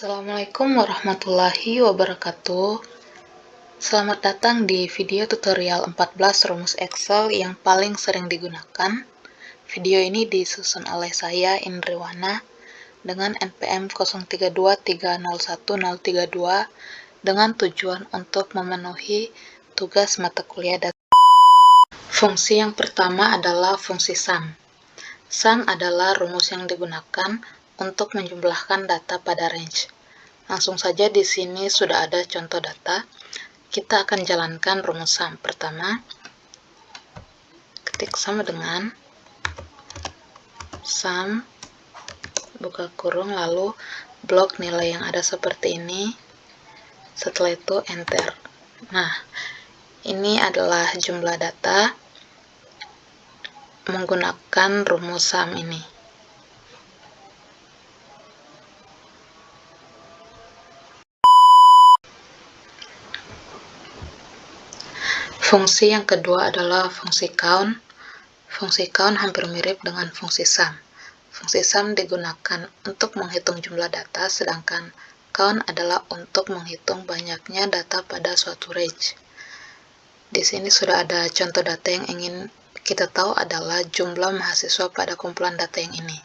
Assalamualaikum warahmatullahi wabarakatuh. Selamat datang di video tutorial 14 rumus Excel yang paling sering digunakan. Video ini disusun oleh saya, Indriwana, dengan NPM 0323011032 dengan tujuan untuk memenuhi tugas mata kuliah data. Fungsi yang pertama adalah fungsi sum. Sum adalah rumus yang digunakan untuk menjumlahkan data pada range. Langsung saja di sini sudah ada contoh data. Kita akan jalankan rumus sum. Pertama, ketik sama dengan sum buka kurung lalu blok nilai yang ada seperti ini. Setelah itu enter. Nah, ini adalah jumlah data menggunakan rumus sum ini. Fungsi yang kedua adalah fungsi count. Fungsi count hampir mirip dengan fungsi sum. Fungsi sum digunakan untuk menghitung jumlah data, sedangkan count adalah untuk menghitung banyaknya data pada suatu range. Di sini sudah ada contoh data yang ingin kita tahu adalah jumlah mahasiswa pada kumpulan data yang ini.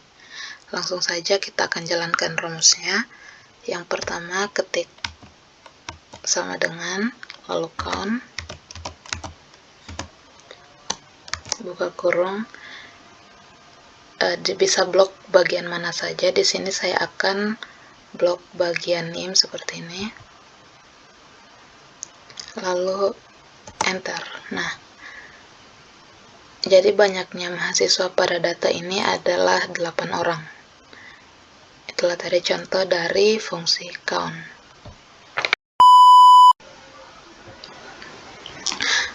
Langsung saja kita akan jalankan rumusnya. Yang pertama, ketik sama dengan lalu count buka kurung, bisa blok bagian mana saja. Di sini saya akan blok bagian NIM seperti ini, lalu enter. Nah, jadi banyaknya mahasiswa pada data ini adalah 8 orang. Itulah tadi contoh dari fungsi count.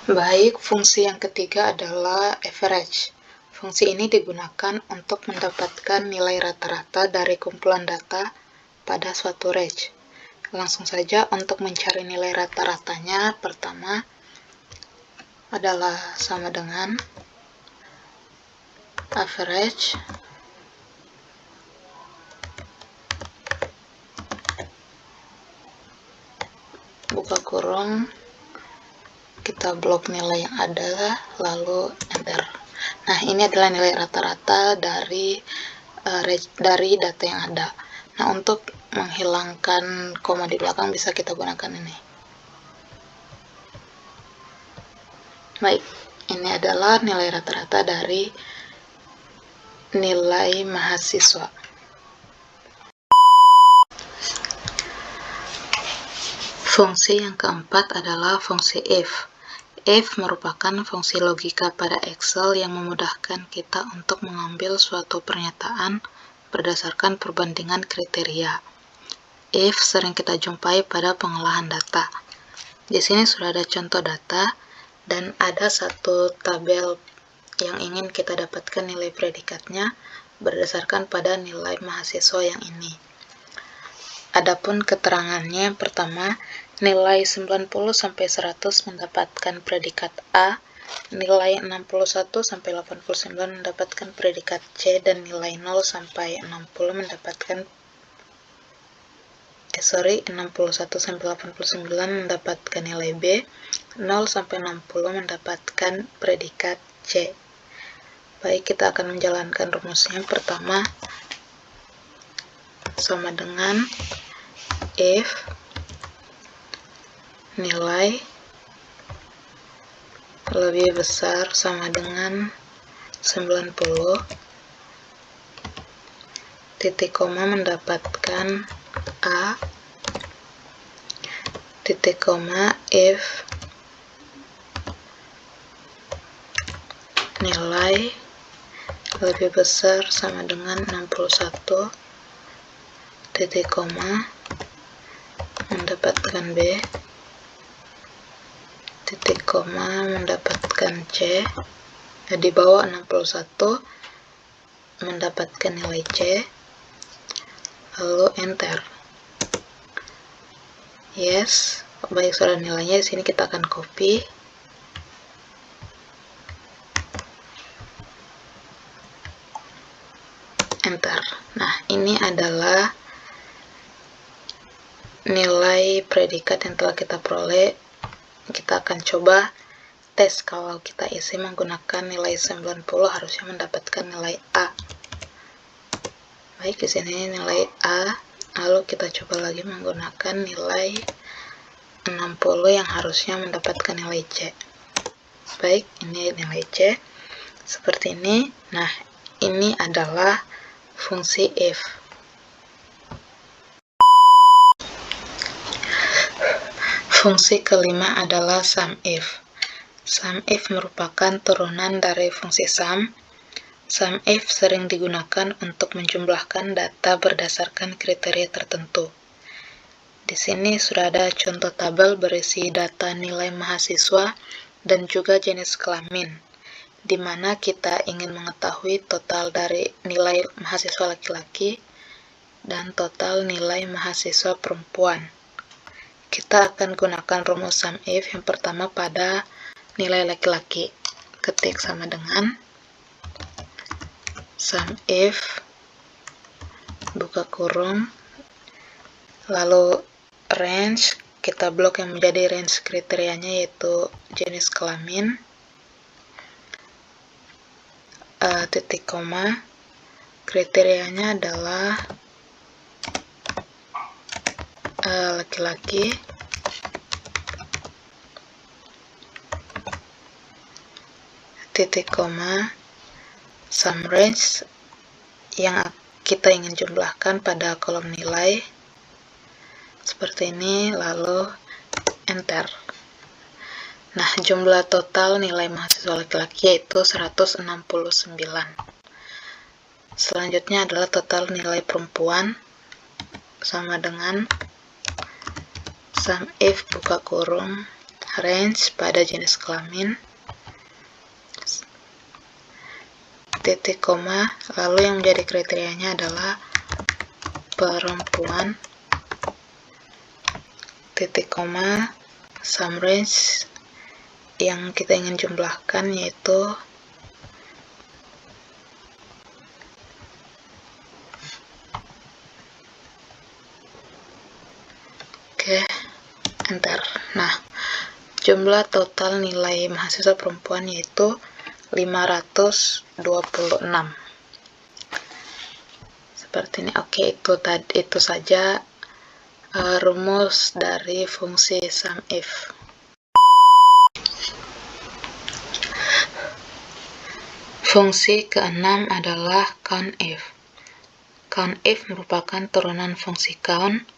Baik, fungsi yang ketiga adalah average. Fungsi ini digunakan untuk mendapatkan nilai rata-rata dari kumpulan data pada suatu range. Langsung saja untuk mencari nilai rata-ratanya, pertama adalah sama dengan average buka kurung, kita blok nilai yang ada, lalu enter. Nah, ini adalah nilai rata-rata dari data yang ada. Nah, untuk menghilangkan koma di belakang bisa kita gunakan ini. Baik, ini adalah nilai rata-rata dari nilai mahasiswa. Fungsi yang keempat adalah fungsi if. If merupakan fungsi logika pada Excel yang memudahkan kita untuk mengambil suatu pernyataan berdasarkan perbandingan kriteria. If sering kita jumpai pada pengolahan data. Di sini sudah ada contoh data dan ada satu tabel yang ingin kita dapatkan nilai predikatnya berdasarkan pada nilai mahasiswa yang ini. Adapun keterangannya, pertama, nilai 90 sampai 100 mendapatkan predikat A, nilai 61 sampai 89 mendapatkan predikat C, dan nilai 0 sampai 60 mendapatkan 61 sampai 89 mendapatkan nilai B, 0 sampai 60 mendapatkan predikat C. Baik, kita akan menjalankan rumusnya. Pertama, sama dengan if nilai lebih besar sama dengan 90, titik koma mendapatkan A, titik koma if nilai lebih besar sama dengan 61, titik koma mendapatkan B, titik koma mendapatkan C. Di bawah 61 mendapatkan nilai C, lalu enter. Yes, baik, sudah nilainya. Di sini kita akan copy, enter. Nah, ini adalah nilai predikat yang telah kita peroleh, kita akan coba tes kalau kita isi menggunakan nilai 90 harusnya mendapatkan nilai A. Baik, di sini nilai A, lalu kita coba lagi menggunakan nilai 60 yang harusnya mendapatkan nilai C. Baik, ini nilai C seperti ini. Nah, ini adalah fungsi if. Fungsi kelima adalah SUMIF. SUMIF merupakan turunan dari fungsi SUM. SUMIF sering digunakan untuk menjumlahkan data berdasarkan kriteria tertentu. Di sini sudah ada contoh tabel berisi data nilai mahasiswa dan juga jenis kelamin, di mana kita ingin mengetahui total dari nilai mahasiswa laki-laki dan total nilai mahasiswa perempuan. Kita akan gunakan rumus SUMIF yang pertama pada nilai laki-laki. Ketik sama dengan SUMIF buka kurung, lalu range, kita blok yang menjadi range kriterianya yaitu jenis kelamin, titik koma, kriterianya adalah laki-laki, titik koma, sum range yang kita ingin jumlahkan pada kolom nilai seperti ini, lalu enter. Nah, jumlah total nilai mahasiswa laki-laki yaitu 169. Selanjutnya adalah total nilai perempuan, sama dengan SUMIF buka kurung, range pada jenis kelamin, titik koma, lalu yang menjadi kriterianya adalah perempuan, titik koma, sum range yang kita ingin jumlahkan yaitu enter. Nah, jumlah total nilai mahasiswa perempuan yaitu 526. Seperti ini. Oke, itu saja rumus dari fungsi SUMIF. Fungsi keenam adalah COUNTIF. COUNTIF merupakan turunan fungsi count,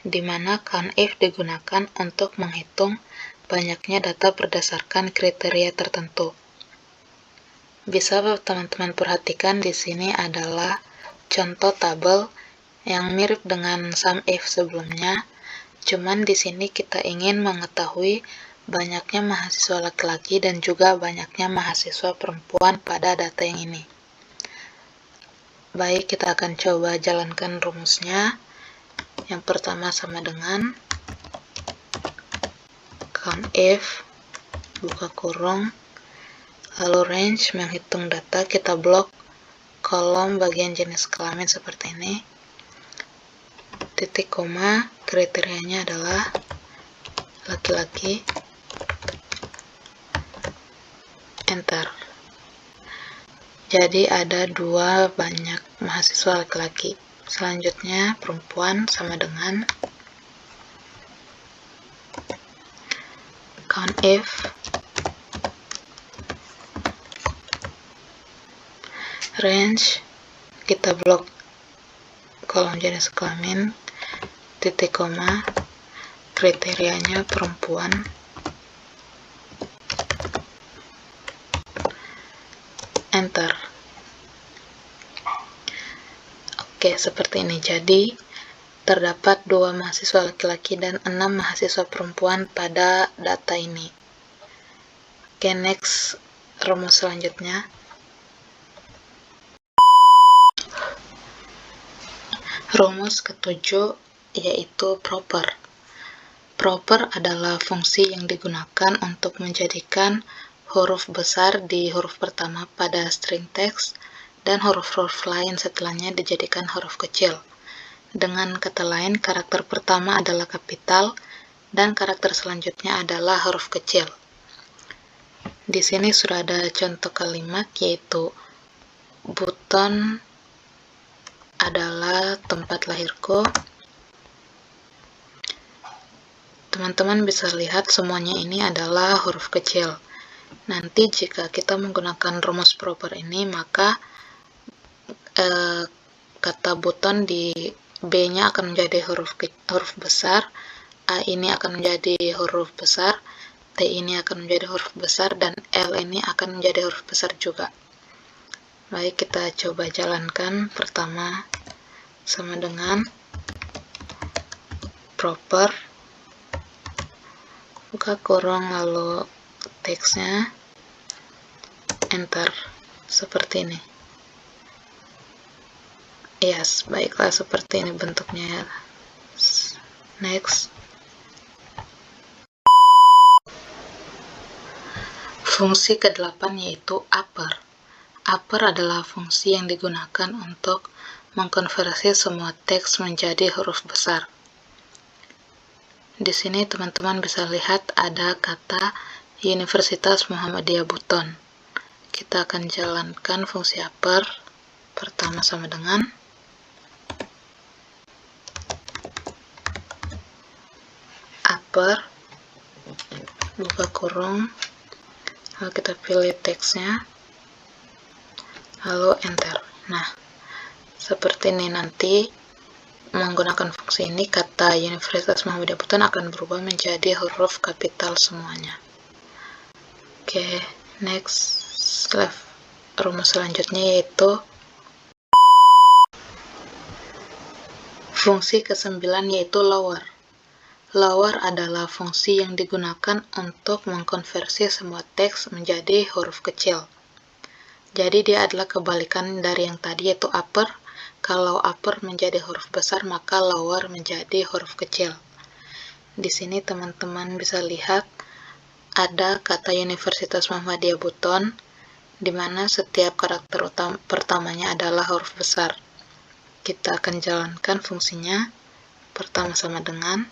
di mana COUNTIF digunakan untuk menghitung banyaknya data berdasarkan kriteria tertentu. Bisa teman-teman perhatikan di sini adalah contoh tabel yang mirip dengan SUMIF sebelumnya, cuman di sini kita ingin mengetahui banyaknya mahasiswa laki-laki dan juga banyaknya mahasiswa perempuan pada data yang ini. Baik, kita akan coba jalankan rumusnya. Yang pertama sama dengan COUNTIF buka kurung, lalu range menghitung data, kita blok kolom bagian jenis kelamin seperti ini, titik koma, kriterianya adalah laki-laki, enter. Jadi ada dua banyak mahasiswa laki-laki. Selanjutnya perempuan sama dengan COUNTIF range, kita blok kolom jenis kelamin, titik koma, kriterianya perempuan, enter. Oke, seperti ini. Jadi terdapat 2 mahasiswa laki-laki dan 6 mahasiswa perempuan pada data ini. Oke, next, rumus selanjutnya. Rumus ketujuh yaitu proper. Proper adalah fungsi yang digunakan untuk menjadikan huruf besar di huruf pertama pada string teks dan huruf-huruf lain setelahnya dijadikan huruf kecil. Dengan kata lain, karakter pertama adalah kapital dan karakter selanjutnya adalah huruf kecil. Di sini sudah ada contoh kalimat, yaitu Buton adalah tempat lahirku. Teman-teman bisa lihat semuanya ini adalah huruf kecil. Nanti jika kita menggunakan rumus proper ini, maka kata Buton di B-nya akan menjadi huruf besar, A ini akan menjadi huruf besar, T ini akan menjadi huruf besar, dan L ini akan menjadi huruf besar juga. Baik, kita coba jalankan. Pertama, sama dengan proper, buka kurung, lalu teksnya, enter, seperti ini. Yes, baiklah, seperti ini bentuknya. Next. Fungsi ke-8 yaitu upper. Upper adalah fungsi yang digunakan untuk mengkonversi semua teks menjadi huruf besar. Di sini teman-teman bisa lihat ada kata Universitas Muhammadiyah Buton. Kita akan jalankan fungsi upper. Pertama sama dengan upper, buka kurung, lalu kita pilih teksnya, lalu enter. Nah, seperti ini. Nanti menggunakan fungsi ini, kata Universitas Muhammadiyah Buton akan berubah menjadi huruf kapital semuanya. Oke, next. Rumus selanjutnya yaitu fungsi ke-9 yaitu lower. Lower adalah fungsi yang digunakan untuk mengkonversi semua teks menjadi huruf kecil. Jadi dia adalah kebalikan dari yang tadi, yaitu upper. Kalau upper menjadi huruf besar, maka lower menjadi huruf kecil. Di sini teman-teman bisa lihat ada kata Universitas Muhammadiyah Buton, di mana setiap karakter pertamanya adalah huruf besar. Kita akan jalankan fungsinya. Pertama sama dengan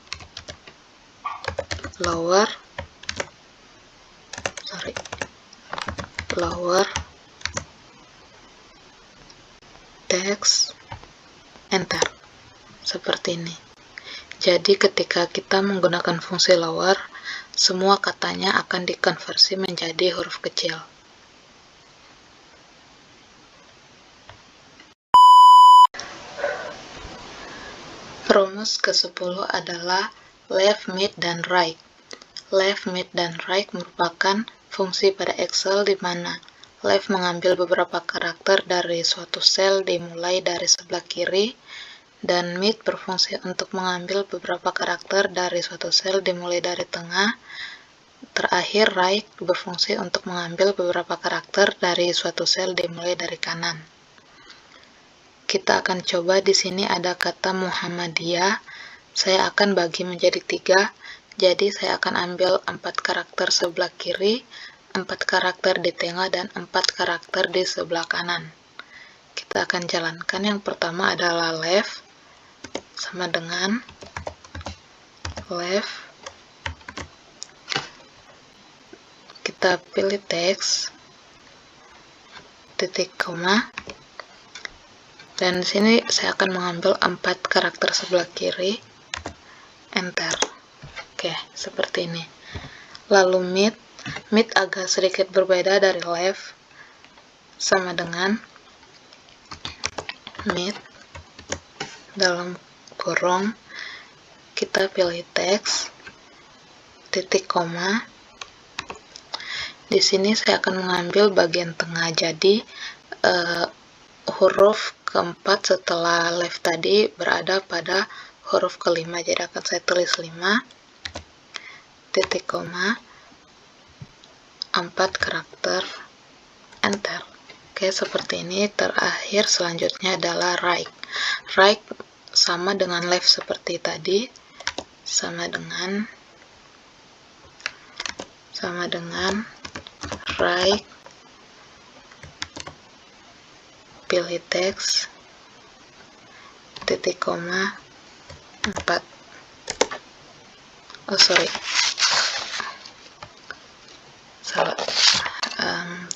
lower, text, enter, seperti ini. Jadi ketika kita menggunakan fungsi lower, semua katanya akan dikonversi menjadi huruf kecil. Rumus ke-10 adalah left, mid, dan right. Left, mid, dan right merupakan fungsi pada Excel di mana left mengambil beberapa karakter dari suatu sel dimulai dari sebelah kiri, dan mid berfungsi untuk mengambil beberapa karakter dari suatu sel dimulai dari tengah. Terakhir, right berfungsi untuk mengambil beberapa karakter dari suatu sel dimulai dari kanan. Kita akan coba. Di sini ada kata Muhammadiyah. Saya akan bagi menjadi 3. Jadi saya akan ambil 4 karakter sebelah kiri, 4 karakter di tengah, dan 4 karakter di sebelah kanan. Kita akan jalankan. Yang pertama adalah left, sama dengan left. Kita pilih teks, titik koma, dan di sini saya akan mengambil 4 karakter sebelah kiri, enter. Oke, seperti ini. Lalu mid agak sedikit berbeda dari left, sama dengan mid, dalam kurung, kita pilih teks, titik koma. Di sini saya akan mengambil bagian tengah, jadi huruf keempat setelah left tadi berada pada huruf kelima, jadi akan saya tulis 5, titik koma, 4 karakter, enter. Oke, seperti ini. Terakhir selanjutnya adalah right. Right sama dengan left seperti tadi, sama dengan right, pilih teks, titik koma 4.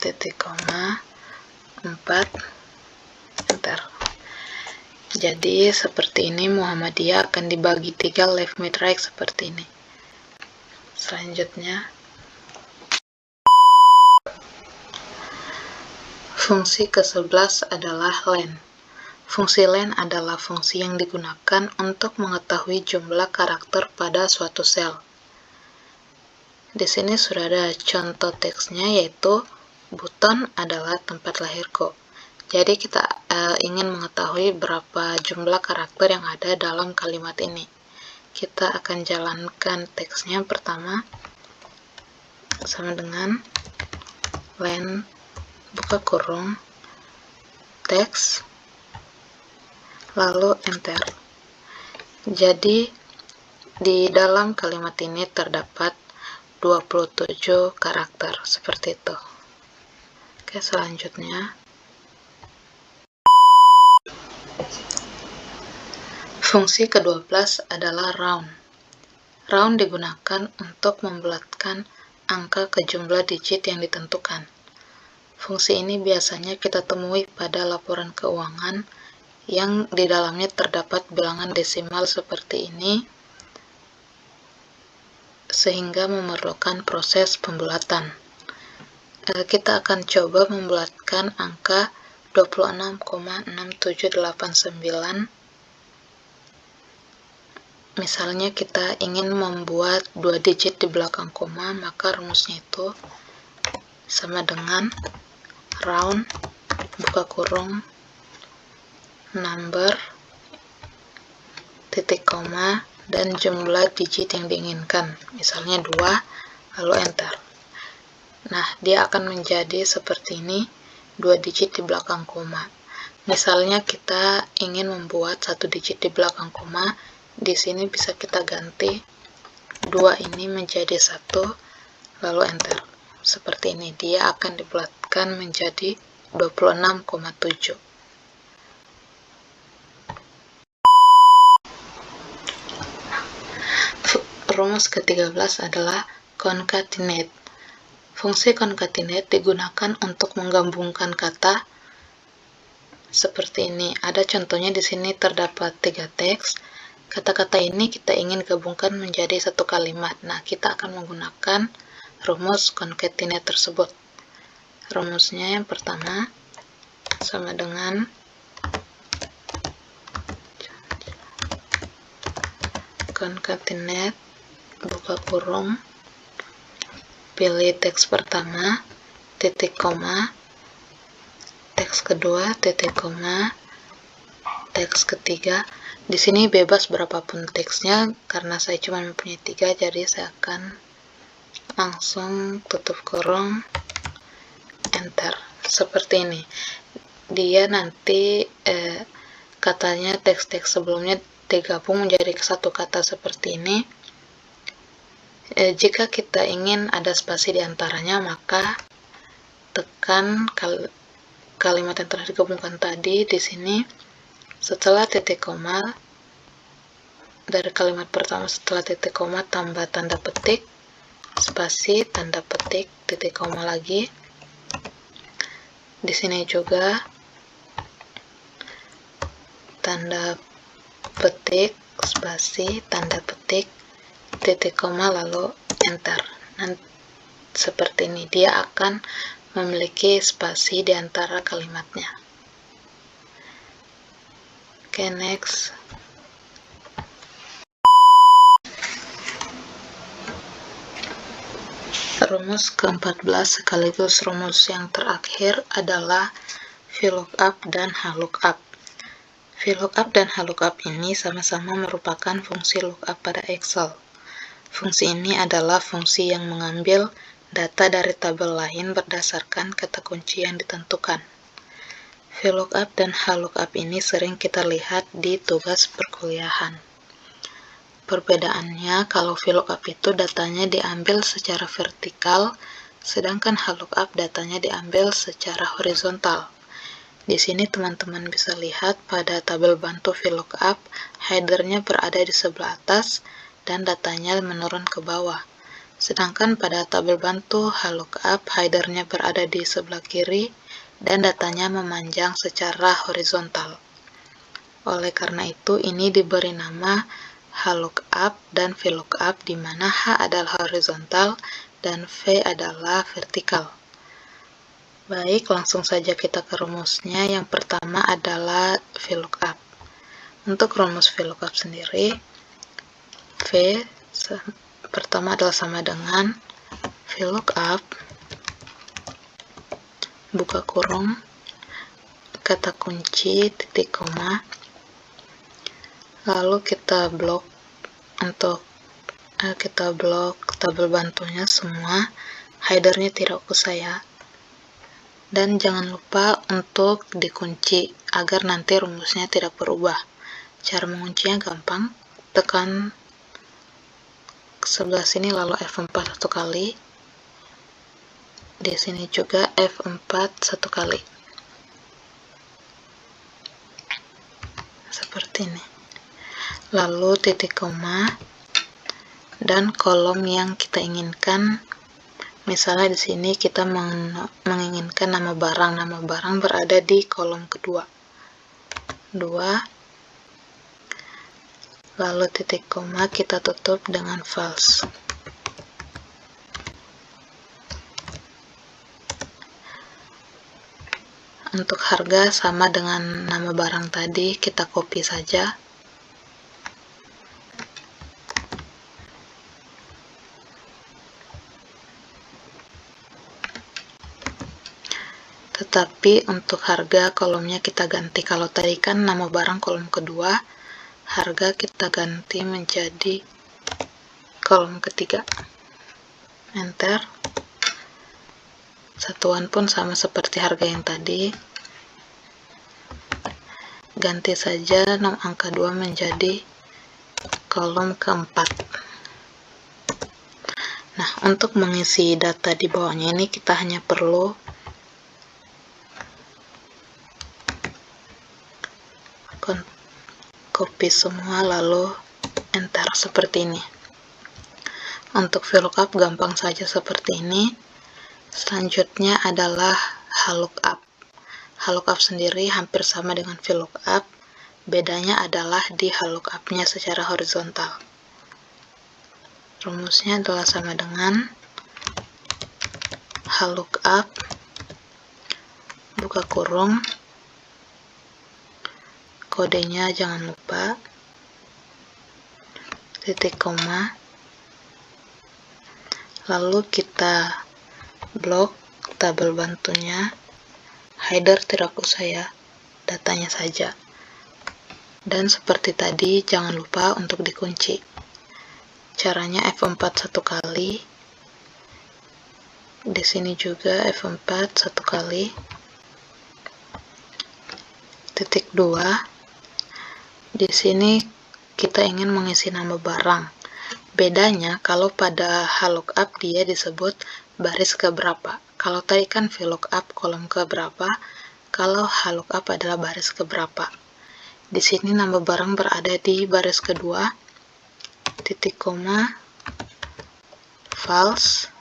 Titik koma 4, enter. Jadi seperti ini Muhammadiyah akan dibagi 3 left mid right seperti ini. Selanjutnya fungsi ke-11 adalah len. Fungsi len adalah fungsi yang digunakan untuk mengetahui jumlah karakter pada suatu sel. Di sini sudah ada contoh teksnya, yaitu Buton adalah tempat lahirku. Jadi kita ingin mengetahui berapa jumlah karakter yang ada dalam kalimat ini. Kita akan jalankan teksnya. Pertama sama dengan len buka kurung teks lalu enter. Jadi di dalam kalimat ini terdapat 27 karakter seperti itu. Oke, selanjutnya fungsi ke-12 adalah round. Round digunakan untuk membulatkan angka ke jumlah digit yang ditentukan. Fungsi ini biasanya kita temui pada laporan keuangan yang di dalamnya terdapat bilangan desimal seperti ini, sehingga memerlukan proses pembulatan. Kita akan coba membulatkan angka 26,6789. Misalnya kita ingin membuat 2 digit di belakang koma, maka rumusnya itu sama dengan round buka kurung number titik koma dan jumlah digit yang diinginkan, misalnya 2, lalu enter. Nah, dia akan menjadi seperti ini, 2 digit di belakang koma. Misalnya kita ingin membuat 1 digit di belakang koma, di sini bisa kita ganti 2 ini menjadi 1, lalu enter. Seperti ini, dia akan dibulatkan menjadi 26,7. Rumus ke-13 adalah concatenate. Fungsi concatenate digunakan untuk menggabungkan kata seperti ini. Ada contohnya di sini terdapat 3 teks. Kata-kata ini kita ingin gabungkan menjadi satu kalimat. Nah, kita akan menggunakan rumus concatenate tersebut. Rumusnya yang pertama sama dengan concatenate buka kurung, pilih teks pertama, titik koma, teks kedua, titik koma, teks ketiga. Di sini bebas berapapun teksnya, karena saya cuma mempunyai 3, jadi saya akan langsung tutup kurung, enter. Seperti ini. Dia nanti katanya teks-teks sebelumnya digabung menjadi satu kata seperti ini. Jika kita ingin ada spasi di antaranya, maka tekan kalimat yang telah digabungkan tadi di sini. Setelah titik koma, dari kalimat pertama setelah titik koma tambah tanda petik, spasi, tanda petik, titik koma lagi. Di sini juga tanda petik, spasi, tanda petik, titik koma, lalu enter. Nanti seperti ini, dia akan memiliki spasi di antara kalimatnya. Oke, next. Rumus ke-14 sekaligus rumus yang terakhir adalah VLOOKUP dan HLOOKUP. VLOOKUP dan HLOOKUP ini sama-sama merupakan fungsi lookup pada Excel. Fungsi ini adalah fungsi yang mengambil data dari tabel lain berdasarkan kata kunci yang ditentukan. VLOOKUP dan HLOOKUP ini sering kita lihat di tugas perkuliahan. Perbedaannya, kalau VLOOKUP itu datanya diambil secara vertikal, sedangkan HLOOKUP datanya diambil secara horizontal. Di sini teman-teman bisa lihat pada tabel bantu VLOOKUP, header-nya berada di sebelah atas dan datanya menurun ke bawah. Sedangkan pada tabel bantu HLOOKUP, header-nya berada di sebelah kiri dan datanya memanjang secara horizontal. Oleh karena itu, ini diberi nama HLOOKUP dan VLOOKUP, di mana H adalah horizontal dan V adalah vertikal. Baik, langsung saja kita ke rumusnya. Yang pertama adalah VLOOKUP. Untuk rumus VLOOKUP sendiri, V pertama adalah sama dengan VLOOKUP buka kurung, kata kunci, titik koma, lalu kita blok tabel bantunya semua, headernya tidak usah ya. Dan jangan lupa untuk dikunci agar nanti rumusnya tidak berubah. Cara menguncinya gampang, tekan sebelah sini lalu F4 satu kali. Di sini juga F4 satu kali. Seperti ini. Lalu titik koma dan kolom yang kita inginkan. Misalnya di sini kita menginginkan nama barang. Nama barang berada di kolom kedua. 2. Lalu titik koma kita tutup dengan false. Untuk harga sama dengan nama barang tadi, kita copy saja. Tetapi untuk harga kolomnya kita ganti. Kalau tadi kan nama barang kolom kedua, harga kita ganti menjadi kolom ketiga. Enter. Satuan pun sama seperti harga yang tadi. Ganti saja angka 2 menjadi kolom keempat. Nah, untuk mengisi data di bawahnya ini kita hanya perlu copy semua lalu enter seperti ini. Untuk VLOOKUP gampang saja seperti ini. Selanjutnya adalah HLOOKUP. HLOOKUP sendiri hampir sama dengan VLOOKUP, bedanya adalah di HLOOKUP-nya secara horizontal. Rumusnya adalah sama dengan HLOOKUP buka kurung, kodenya jangan lupa, titik koma, lalu kita blok tabel bantunya, header tidak usah ya, datanya saja. Dan seperti tadi, jangan lupa untuk dikunci. Caranya F4 satu kali, di sini juga F4 satu kali, titik 2. Di sini kita ingin mengisi nama barang. Bedanya kalau pada HLOOKUP dia disebut baris keberapa. Kalau tadi kan VLOOKUP kolom keberapa, kalau HLOOKUP adalah baris keberapa. Di sini nama barang berada di baris kedua, titik koma, false,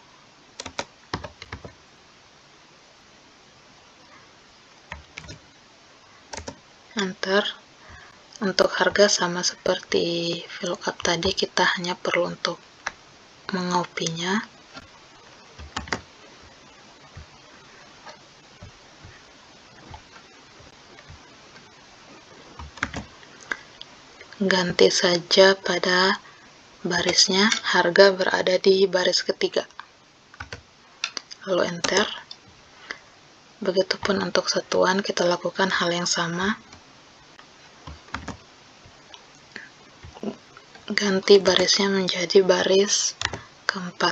enter. Untuk harga sama seperti VLOOKUP tadi, kita hanya perlu untuk mengopinya. Ganti saja pada barisnya, harga berada di baris ketiga. Lalu enter. Begitupun untuk satuan, kita lakukan hal yang sama. Ganti barisnya menjadi baris keempat.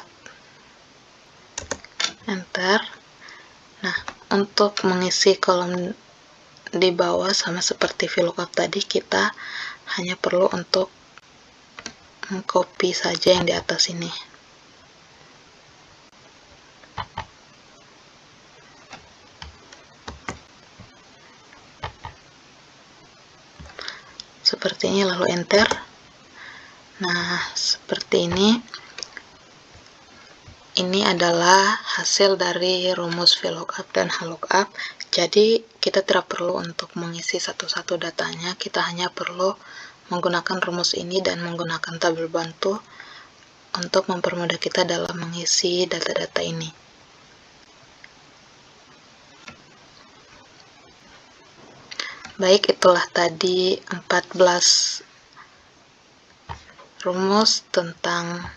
Enter. Nah, untuk mengisi kolom di bawah sama seperti VLOOKUP tadi, kita hanya perlu untuk copy saja yang di atas ini. seperti ini, lalu enter. Nah, seperti ini. Ini adalah hasil dari rumus VLOOKUP dan HLOOKUP. Jadi, kita tidak perlu untuk mengisi satu-satu datanya, kita hanya perlu menggunakan rumus ini dan menggunakan tabel bantu untuk mempermudah kita dalam mengisi data-data ini. Baik, itulah tadi 14 rumus tentang